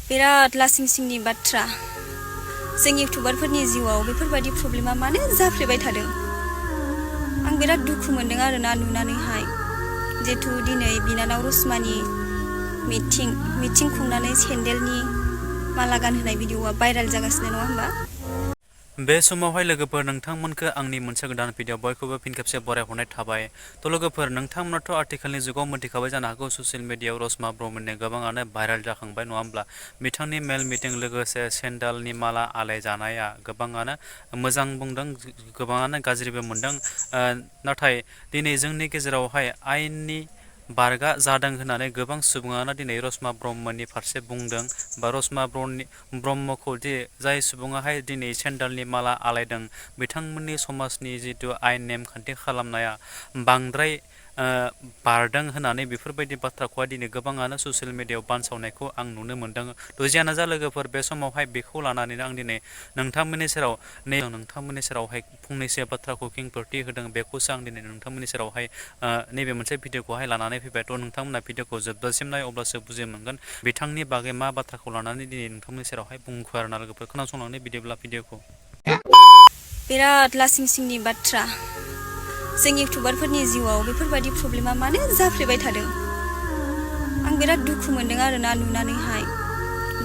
बिराद लासिं सिंनि बाथ्रा जों इउटुबारफोरनि जिउआव बेफोरबायदि प्रब्लेमा मानो जाफ्लेबाय थादों आं बिराद दुखु मोनदों आरोना नुनानैहाय जेथु दिनै बिनानाव रसमानि मिटिं खुंनानै सेन्देलनि माला गानहोनाय भिडिअआ भाइराल जागासिनो नङा होमबा बे समावहाय लोगोफोर नोंथांमोनखौ आंनि मोनसे गोदान भिडिअ बयखौबो फिन खेबसे बरायहरनाय थाबाय थ' लोगोफोर नोंथांमोनाथ' आथिखालनि जुगाव मोनथिखाबाय जानो हागौ ससियेल मिडियायाव रसमा ब्रह्मनि गोबाङानो भाइराल जाखांबाय नङा होमब्ला बिथांनि मेल मिटिं लोगोसे सेन्डालनि माला आलाय जानाया गोबाङानो मोजां बुंदों गोबाङानो गाज्रिबो मोनदों नाथाय दिनै जोंनि गेजेरावहाय आयेननि बारगा जादों होननानै गोबां सुबुङानो दिनै रसमा ब्रह्मनि फारसे बुंदों बा रसमा ब्रह्मखौ दि जाय सुबुङाहाय दिनै सेन्डालनि माला आलायदों बिथांमोननि समाजनि जितु आयेन नेमखान्थि खालामनाया बांद्राय बारदों होननानै बेफोरबायदि बाथ्राखौहाय दिनै गोबाङानो ससियेल मिडियायाव बानसावनायखौ आं नुनो मोन्दों थ' जियानो जा लोगोफोर बे समावहाय बेखौ लानानैनो आं दिनै नोंथांमोननि सेरावहाय फंनैसो बाथ्राखौ खेंफोरथि होदों बेखौसो आं दिनै नोंथांमोननि सेरावहाय नैबे मोनसे भिडिअखौहाय लानानै फैबाय थ' नोंथांमोना भिडिअखौ जोबजासिम नाय अब्लासो बुजि मोनगोन बिथांनि बागै मा बाथ्राखौ लानानै दिनै नोंथांमोननि सेरावहाय बुंखो आरोना लोगोफोर खोनासंलांनो बिदिब्ला भिडिअखौ बिराद लासिं सिंनि बाथ्रा जों इउटुबारफोरनि जिउआव बेफोरबायदि प्रब्लेमा मानो जाफ्लेबाय थादों आं बिराद दुखु मोनदों आरोना नुनानैहाय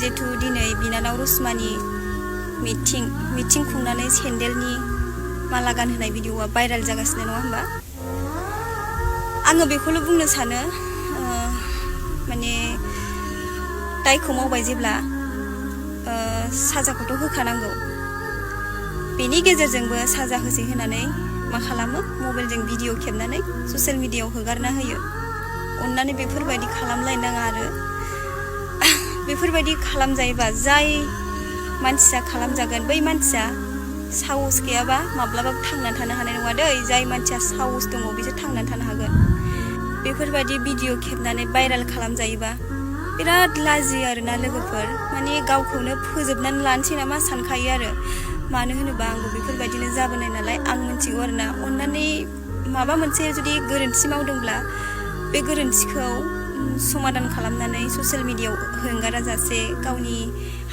जेथु दिनै बिनानाव रसमानि मिटिं खुंनानै सेन्देलनि माला गानहोनाय भिडिअआ भाइराल जागासिनो नङा होमबा आङो बेखौल' बुंनो सानो माने दायखौ मावबाय जेब्ला साजाखौथ' होखानांगौ बेनि गेजेरजोंबो साजा होसे होनानै मा खालामो मबाइलजों भिडिअ खेबनानै ससियेल मिडियायाव हगारना होयो अननानै बेफोरबायदि खालामलायनाङा आरो बेफोरबायदि खालामजायोबा जाय मानसिया खालामजागोन बै मानसिया साहस गैयाबा माब्लाबाबो थांनानै थानो हानाय नङा दै जाय मानसिया साहस दङ बिसोर थांनानै थानो हागोन बेफोरबायदि भिडिअ खेबनानै भाइराल खालामजायोबा बिराद लाजियो आरोना लोगोफोर माने गावखौनो फोजोबनानै लानोसै नामा सानखायो आरो मानो होनोबा आंबो बेफोरबायदिनो जाबोनाय नालाय आं मिथिगौ आरोना अननानै माबा मोनसे जुदि गोरोन्थि मावदोंब्ला बे गोरोन्थिखौ समाधान खालामनानै ससियेल मिडियायाव हगाराजासे गावनि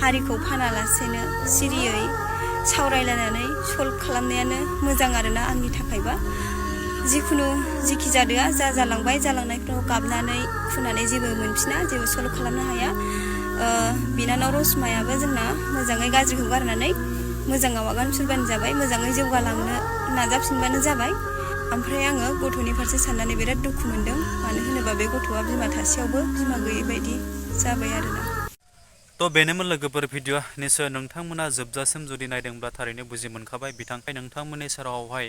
हारिखौ फानालासेनो सिरियै सावरायलायनानै सल्भ खालामनायानो मोजां आरोना आंनि थाखायबा जिखुनु जिखि जादोआ जालांबाय जालांनायफ्राव गाबनानै खुनानै जेबो मोनफिना जेबो सल्भ खालामनो हाया बिनानाव रसमायाबो जोंना मोजाङै गाज्रिखौ गारनानै मोजाङाव आगान सुरबानो जाबाय मोजाङै जौगालांनो नाजाफिनबानो जाबाय ओमफ्राय आङो गथ'नि फारसे साननानै बिराद दुखु मोनदों मानो होनोबा बे गथ'आ बिमा थासेयावबो बिमा गैयै बायदि जाबाय आरोना थ' बेनोमोन लोगोफोर भिडिअ निसय नोंथांमोना जोबजासिम जुदि नायदोंब्ला थारैनो बुजि मोनखाबाय बिथांखाय नोंथांमोननि सेरावहाय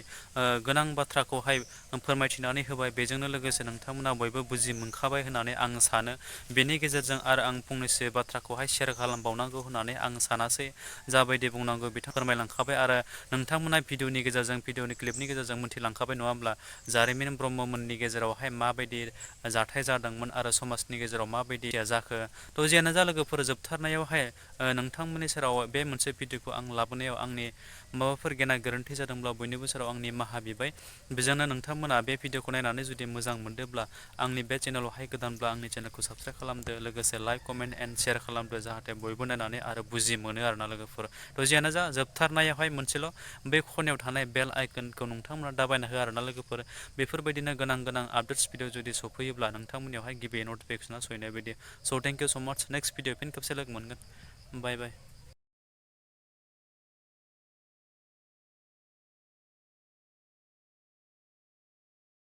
गोनां बाथ्राखौहाय फोरमायथिनानै होबाय बेजोंनो लोगोसे नोंथांमोना बयबो बुजि मोनखाबाय होननानै आं सानो बेनि गेजेरजों आरो आं फंनैसो बाथ्राखौहाय शेयार खालामबावनांगौ होननानै आं सानासै जाबायदि बुंनांगौ बिथां फोरमायलांखाबाय आरो नोंथांमोना भिडिअनि गेजेरजों भिडिअनि क्लिपनि गेजेरजों मोनथिलांखाबाय नङा होमब्ला जारिमिन ब्रह्ममोननि गेजेरावहाय माबायदि जाथाय जादोंमोन आरो समाजनि गेजेराव माबायदि जाखो थ' जियानो जा लोगोफोर जोबथारनायावहाय नोंथांमोननि सेराव बे मोनसे भिडिअखौ आं लाबोनायाव आंनि माबाफोर गेना गोरोन्थि जादोंब्ला बयनिबो सेराव आंनि निमाहा बिबाय बेजोंनो नोंथांमोना बे भिडिअखौ नायनानै जुदि मोजां मोनदोंब्ला आंनि बे चेनेलावहाय गोदानब्ला आंनि चेनेलखौ साबस्क्राइब खालामदो लोगोसे लाइक कमेन्ट एन्ड शेयार खालामदो जाहाथे बयबो नायनानै आरो बुजि मोनो आरोना लोगोफोर थ' जियानो जा जोबथारनायावहाय मोनसेल' बे खनायाव थानाय बेल आइकनखौ नोंथांमोना दाबायना हो आरोना लोगोफोर बेफोरबायदिनो गोनां आपडेट्स भिडिअ जुदि सफैयोब्ला नोंथांमोननियावहाय गिबि नटिफिकेसना सहैनाय बायदि स' थेंक इउ स' माच नेक्स्ट भिडिअ फिन खेबसे लोगो मोनगोन बाय बाय